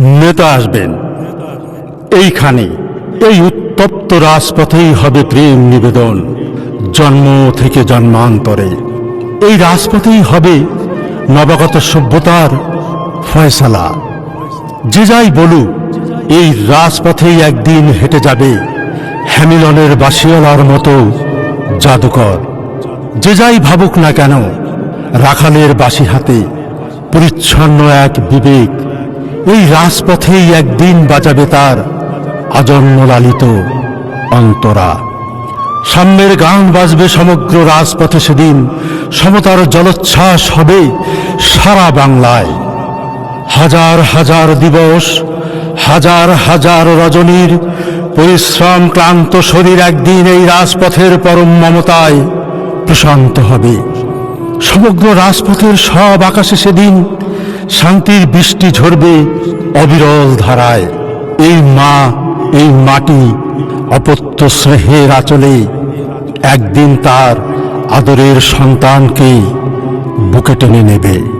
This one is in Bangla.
নেতা আসবেন। এইখানে এই উত্তপ্ত রাজপথেই হবে প্রেম নিবেদন, জন্ম থেকে জন্মান্তরে। এই রাজপথেই হবে নবাগত সভ্যতার ফয়সালা। যে যাই বলুক, এই রাজপথেই একদিন হেঁটে যাবে হ্যামিলনের বাসিওয়ালার মতো জাদুকর। যে যাই ভাবুক না কেন, রাখালের বাঁশি হাতে পরিচ্ছন্ন এক বিবেক এই রাজপথেই একদিন বাজাবে তার আজন্ম লালিত অন্তরা। সাম্যের গান বাজবে সমগ্র রাজপথে সেদিন, সমতার জলোচ্ছ্বাস হবে সারা বাংলায়। হাজার হাজার দিবস, হাজার হাজার রজনীর পরিশ্রম ক্লান্ত শরীর একদিন এই রাজপথের পরম মমতায় প্রশান্ত হবে। সমগ্র রাজপথের সব আকাশে সেদিন শান্তির বৃষ্টি ঝরবে অবিরল ধারায়। এই মা, এই মাটি অপত্য স্নেহের আঁচলে একদিন তার আদরের সন্তানকে বুকে টেনে নেবে।